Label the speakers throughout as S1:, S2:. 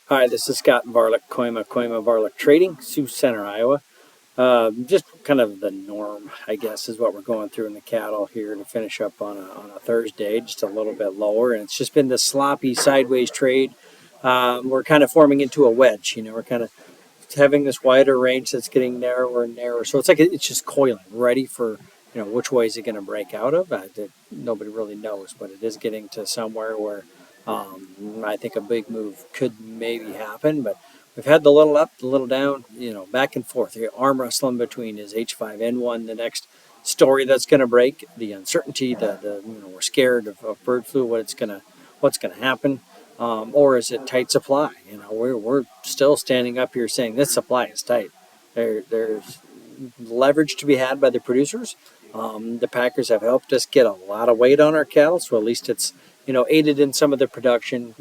S1: Hi, this is Scott Varilek, Varilek Trading, Sioux Center, Iowa. Just kind of the norm, I guess, is what we're going through in the cattle here to finish up on a Thursday, just a little bit lower. And it's just been this sloppy sideways trade. We're kind of forming into a wedge. We're kind of having this wider range that's getting narrower and narrower. So it's like it's just coiling, ready for, which way is it going to break out of? Nobody really knows, but it is getting to somewhere where I think a big move could maybe happen. But we've had the little up, the little down, back and forth. The arm wrestling between is H5N1 the next story that's going to break, the uncertainty, we're scared of bird flu, what's going to happen. Or is it tight supply? We're still standing up here saying this supply is tight. There's leverage to be had by the producers. The Packers have helped us get a lot of weight on our cattle, so at least it's aided in some of the production.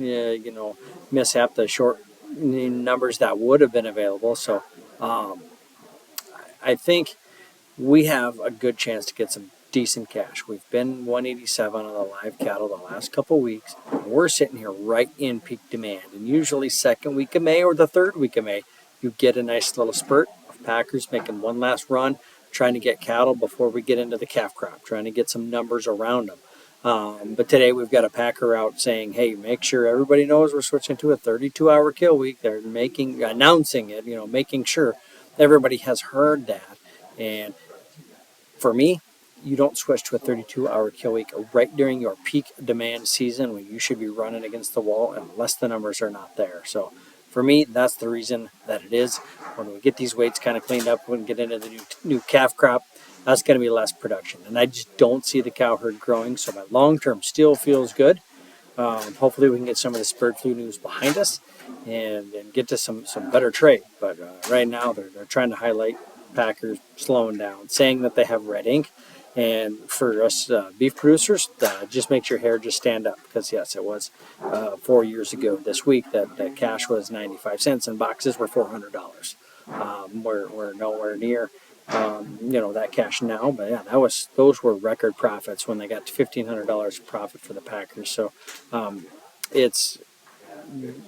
S1: Mishap the short numbers that would have been available. So I think we have a good chance to get some decent cash. We've been 187 on the live cattle the last couple weeks. We're sitting here right in peak demand. And usually second week of May or the third week of May, you get a nice little spurt of Packers making one last run, trying to get cattle before we get into the calf crop, trying to get some numbers around them. But today we've got a Packer out saying, hey, make sure everybody knows we're switching to a 32-hour kill week. They're announcing it, making sure everybody has heard that. And for me, you don't switch to a 32-hour kill week right during your peak demand season when you should be running against the wall unless the numbers are not there. So for me, that's the reason that it is. When we get these weights kind of cleaned up, when we get into the new calf crop, that's going to be less production. And I just don't see the cow herd growing. So my long-term still feels good. Hopefully we can get some of the bird flu news behind us and get to some better trade. But right now they're trying to highlight Packers slowing down, saying that they have red ink. And for us beef producers, just makes your hair just stand up because, yes, it was 4 years ago this week that cash was 95 cents and boxes were $400. We're nowhere near that cash now, but yeah, those were record profits when they got to $1,500 profit for the Packers. So it's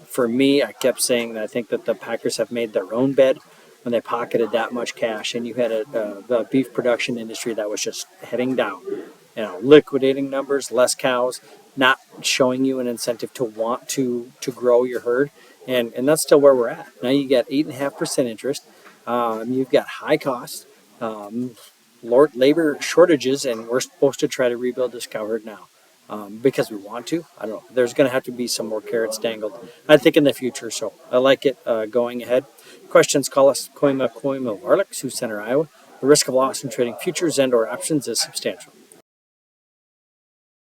S1: for me, I kept saying that I think that the Packers have made their own bed when they pocketed that much cash, and you had a beef production industry that was just heading down, liquidating numbers, less cows, not showing you an incentive to want to grow your herd, and that's still where we're at. Now you got 8.5% interest, you've got high costs, labor shortages, and we're supposed to try to rebuild this cow herd now. Because we want to. I don't know. There's going to have to be some more carrots dangled, I think, in the future. So I like it going ahead. Questions, call us, Varilek, Sioux Center, Iowa. The risk of loss in trading futures and or options is substantial.